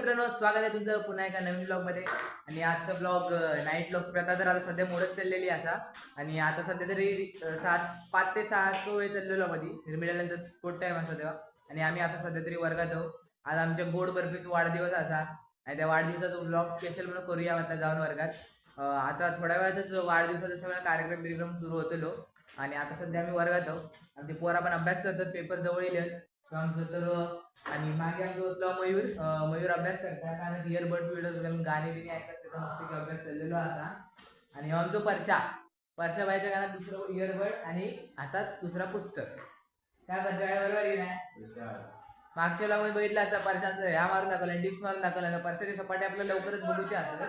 मित्रांनो, स्वागत आहे तुमचं पुन्हा एका नवीन ब्लॉग मध्ये. आणि आजचा ब्लॉग नाईट ब्लॉग प्रथा तर आता सध्या मोडत चाललेली असा. आणि आता सध्या तरी 5 ते 6 वेळ चाललेलो मध्ये निर्मिल्यानंतर स्पोर्ट टाइम असा तेव्हा. आणि आम्ही आता सध्या तरी वर्गात आहोत. आज आमच्या गोड बर्फीचा वाढदिवस असा आणि त्या वाढदिवसाचा ब्लॉग स्पेशल म्हणून करूया आता जाऊन वर्गात. आता थोड्या वेळातच वाढदिवसाचा सगळा कार्यक्रम सुरू होतो. आणि आता सध्या आम्ही वर्गात आहोत. आमचे पोरा पण अभ्यास करतात, पेपर जवळ येईल आमचं तर. आणि मागे आमचा बसला मयूर अभ्यास करता कारण इयरबड्स बिडस गाणे बिणे ऐकत त्याचा मस्त अभ्यास चाललेलो असा. आणि आमचं परशा बाईच्या गाण्यात दुसरं इयरबड आणि हातात दुसरा पुस्तक. काय परशा काय बरोबर आहे ना? मागच्या ब्लॉग मध्ये बघितलं असं परशाचं ह्या मारून दाखवलं, डिप्स मारून दाखवलं. परशाची सपाटी आपल्याला लवकरच बघूची असं.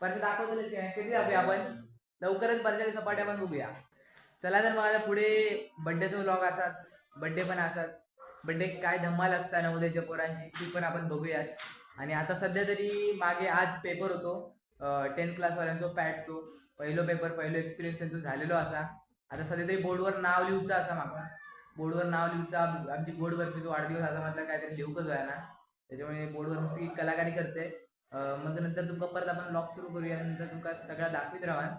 परशा दाखवतो कधी दाखवूया आपण, लवकरच परशाची सपाटी आपण बघूया. चला तर मला पुढे बड्डेचा व्लॉग असाच, बड्डे पण असाच. बड्डे काय धम्माल असताना उद्याच्या पोरांची ती पण आपण बघूयाच. आणि आता सध्या तरी मागे आज पेपर होतो 10th क्लासवाल्यांचा पॅट 2 पहिलो एक्सपिरियन्स त्यांचा झालेलो असा. आता सध्या तरी बोर्डवर नाव लिहूचं असा माका, बोर्डवर नाव लिहूचा. आमची गोड बर्फीचा वाढदिवस असा म्हटलं काहीतरी लिहूकच व्हाय ना, त्याच्यामुळे बोर्डवर मस्त कलाकारी करते. मग नंतर तुमका परत आपण ब्लॉग सुरू करूया, नंतर तुमका सगळं दाखवित राहा.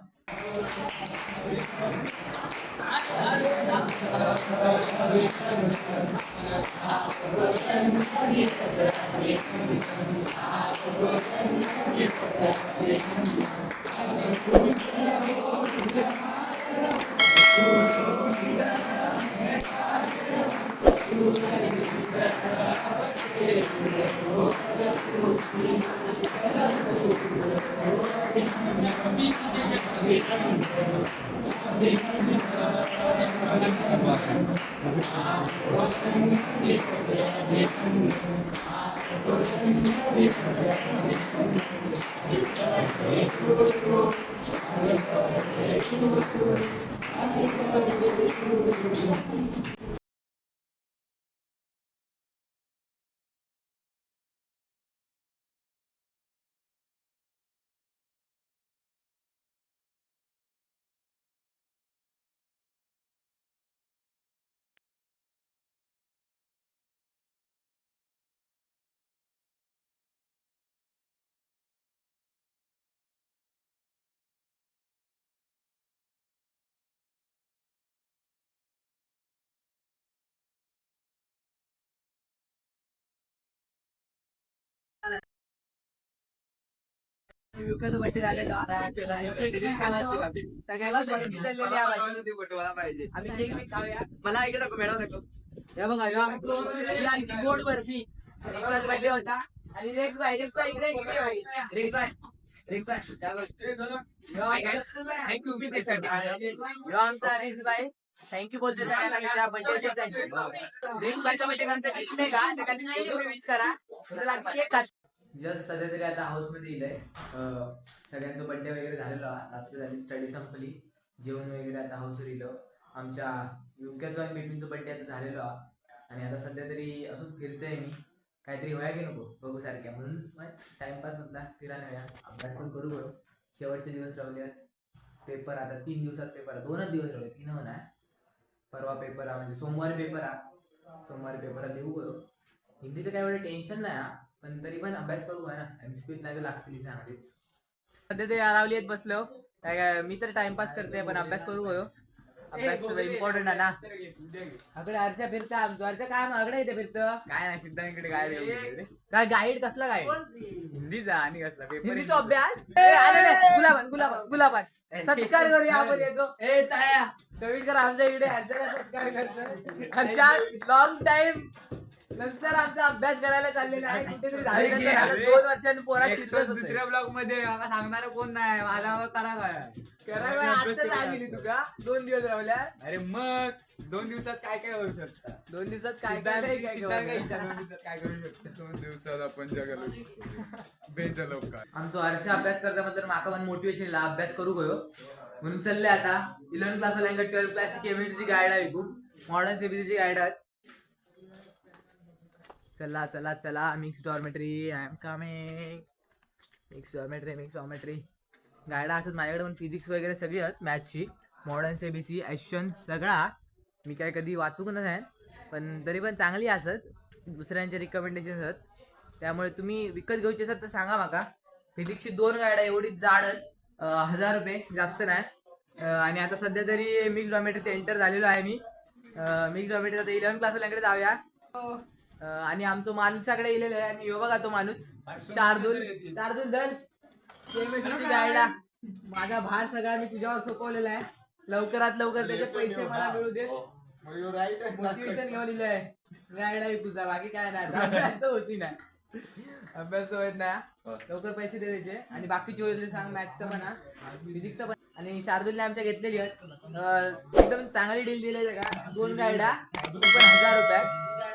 बड्डे झालेलो सगळ्यालाच आम्ही केक बी खाऊया. मला ऐकत दाखव, मॅडम दाखव. हे बघा ही गोड बर्फी बड्डे होता. आणि रेक्स बाय थँक्यू बोलते सगळ्यांना बड्डेच्या रेक्स बायचा बड्डे करता विश नाही का, सगळ्यांनी विश करा. केक जस्ट सध्या तरी आता हाऊस मध्ये येईल. सगळ्यांचं बड्डे वगैरे झालेलं, रात्री झाली, स्टडी संपली, जेवण वगैरे आता हाऊसवर येलं. आमच्या युक्याचं आणि बेबींचं बड्डे आता झालेलो. आणि आता सध्या तरी असंच फिरतोय मी, काहीतरी व्हाय की नको बघू सारख्या, म्हणून टाइमपास होता फिरायला व्हायला. अभ्यास पण करू करू, शेवटचे दिवस राहिले. पेपर आता 3 दिवसात पेपर, 2च दिवस राहिले, 3 होणार. परवा पेपर म्हणजे सोमवारी पेपर लिहू करू. हिंदीचं काय एवढं टेन्शन नाही, पण तरी पण अभ्यास करू आहे ना, एमसीक्यू नाही लागतील चांगलीच. सध्या ते आरावलीत बसलो, काय मी तर टाइमपास करते पण अभ्यास करू गयो. अभ्यास इम्पॉर्टंट आहे ना. अकडे अर्जा फिरता अर्जा काय अकडे येते फिरतं काय नाही, सिद्धांकडे गाईड काय गाईड कसला गाईड हिंदीचा आणि कसला पेपर हिंदीचा अभ्यास. गुलाबान सत्कार करूया आपण, येतो ए टाळ्या कविडकर आमच्या इकडे सत्कार करतो. लॉंग टाइम नंतर आमचा अभ्यास करायला चाललेला आहे. कुठेतरी 2 वर्षांनी पोरा दुसऱ्या ब्लॉग मध्ये सांगणार कोण नाही, माझा करायला आता गेली तुका 2 दिवस राहिल्या. अरे मग 2 दिवसात काय काय होऊ शकतं, 2 दिवसात काय काय 2 दिवसात काय करू शकतो, 2 दिवसात आपण जगाला बेंच लोक. आमचं वर्ष अभ्यास करता तर माका पण मोटिवेशन ला अभ्यास करू गयो, म्हणून चालले आता 11th क्लास वाल्यांका 12th क्लासची केमिस्ट्रीची गाईड आहे, मॉडर्न सीबीसीची गाईड आहे. चला चला चला, mix dormitory I am coming. Mix dormitory गायडा असत माझ्याकडे पण, फिजिक्स वगैरे सगळी आहेत, मॅथ्सची मॉडर्न सीबीसी एशियन सगळा. मी काय कधी वाचूक नाही, पण तरी पण चांगली असत, दुसऱ्यांचे रिकमेंडेशन आहेत. त्यामुळे तुम्ही विकत घ्यायची असाल तर सांगा माका. फिजिक्सची 2 गाड्या एवढी जाड 1000 रुपये जास्त नाही. आणि आता सध्या तरी मिक्स डॉमेट्री एंटर झालेलो आहे मी. मिक्स डॉमेट्री आता 11 क्लासवाल्यांकडे जाऊया. आणि आमचं माणसाकडे इलेलं आहे आणि ह्यो बघा तो माणूस शार्दूल धन केमिस्ट्रीची गायडा. माझा भार सगळा मी तुझ्यावर सोपवलेला आहे. लवकरात लवकर त्याचे पैसे मला मिळू दे. मोटिवेशन घेऊन दिलंय गायडा तुझा, बाकी काय नाही. अभ्यास तर होती नाही, अभ्यास तर होत नाही. लवकर पैसे दे त्याचे. आणि बाकीची होते सांग, मॅथ्सचं म्हणा, फिजिक्सचं पण. आणि शार्दूलने आमच्या घेतलेली आहेत. एकदम चांगली डील दिली का. 2 गायडा पण 1000 रुपयात.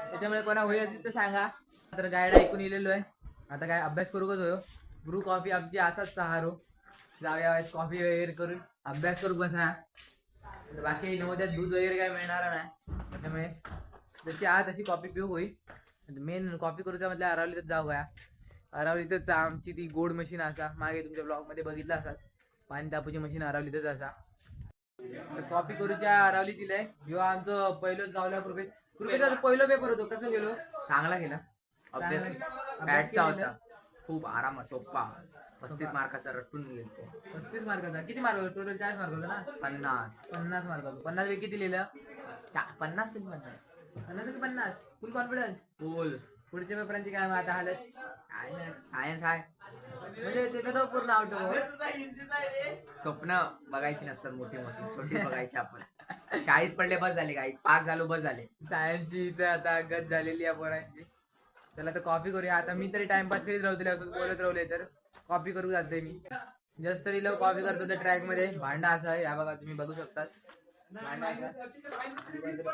त्याच्यामुळे कोणा होईल असेल तर सांगा. तर गायडा ऐकून इलेलो आहे. आता काय अभ्यास करू होयो. ब्रू कॉफी आमची असाच सहारो. जाऊया कॉफी वगैरे करून अभ्यास करू बसा. बाकी नवोदयात दूध वगैरे काय मिळणार नाही. त्यामुळे जशी आज तशी कॉफी पिऊ होईल. मेन कॉफी करूचा म्हटलं अरावलीतच जाऊ गया. अरावलीतच आमची ती गोड मशीन असा, मागे तुमच्या ब्लॉग मध्ये बघितलं असाल. पाणी तापूची मशीन अरावलीतच असा. तर कॉफी करूच्या अरावली दिलंय. किंवा आमचं पहिलंच गावला कृपेचा पहिलं पेपर होतो, कसं गेलो. चांगला गेला अभ्यास. बॅटचा होता खूप आराम सोपा. 35 मार्काचा रटून गेलो. 35 मार्काचा किती मार्क होता टोटल? 40 मार्क होता ना. 50 मार्क होता. 50 पैकी किती लिहिलं? 50 50 50 फुल कॉन्फिडन्स. फुल. पुढच्या पेपरांची काय आता हालत? काय नाही, सायन्स आहे म्हणजे त्याचं तो पूर्ण आउट हो. स्वप्न बघायची नसतात, मोठी मोठी छोटी बघायची आपण. 40 पडले बस झाले, काही पास झालो बस झाले. सायन्सची आता गत झालेली आहे पोरांची. त्याला तर कॉपी करूया. आता मी तरी टाइमपास करीत राहते, असं बोलत राहिले तर कॉपी करू जाते मी. जस्ट तरी लोक कॉपी करतो त्या ट्रॅक मध्ये. भांडा असा आहे, या बघा तुम्ही बघू शकतास. भांडा असा,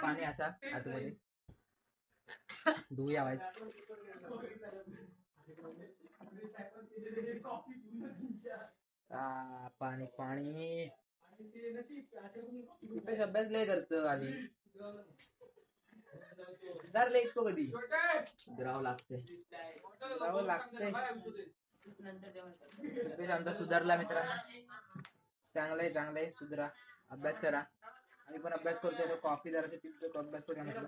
पाणी असा आतमध्ये धुया व्हायचं. पाणी पाणी अभ्यास लय करतो आधी. लय इतको कधी द्राव लागते. आमचा सुधारला मित्रांनो. चांगलंय सुधरा. अभ्यास करा. आम्ही पण अभ्यास करतोय. कॉफी जरा अभ्यास करूया म्हटलं.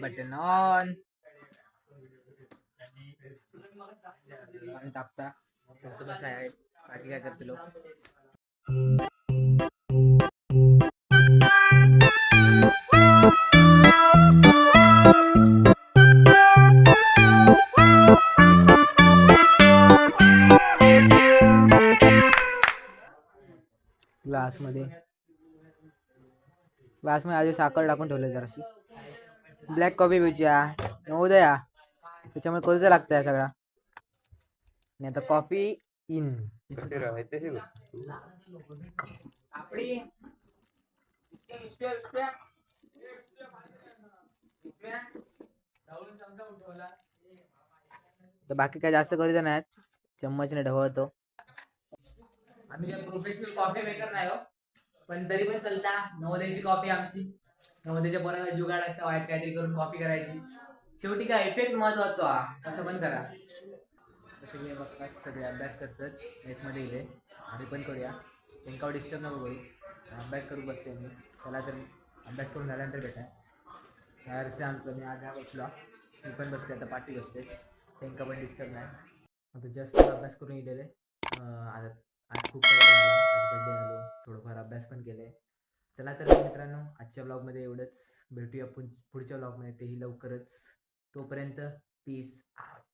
Button on. टाकता कसं आहे. बाकी काय करते लोक. ग्लासमध्ये आधी साखर टाकून ठेवले जराशी. ब्लॅक कॉफी पिऊया नवोदया, त्याच्यामुळे कर्ज लागतंय सगळा. आणि आता कॉफी इन. तर बाकी काय जास्त करीत नाहीत. चम्मचने ढवळतो. आम्ही प्रोफेशनल कॉफी मेकर नाही हो, पण तरी पण चलता. नवोदयाची कॉफी आमची. नवोदयाच्या पोरांना जुगाड असं व्हायचं, काहीतरी करून कॉफी करायची. शेवटी काय इफेक्ट महत्वाचा. असं पण करा. सगळे बघा सगळे अभ्यास करतात. मेसमध्ये इले आम्ही पण करूया. त्यांच्यावर डिस्टर्ब नको करू. अभ्यास करू बसते मी. चला तर अभ्यास करून झाल्यानंतर भेटा. बाहेरचं आमचं मी आज बसलो. मी पण बसते आता, पाठी बसते. त्यांना पण डिस्टर्ब नाही. आता जस्ट अभ्यास करून इलेले. आज खूप काही झाला. आज बड्डे आलो, थोडंफार अभ्यास पण केले. चला तर मित्रांनो, आजच्या ब्लॉगमध्ये एवढंच. भेटूया पुढच्या ब्लॉगमध्ये, तेही लवकरच. तोपर्यंत पीस आउट.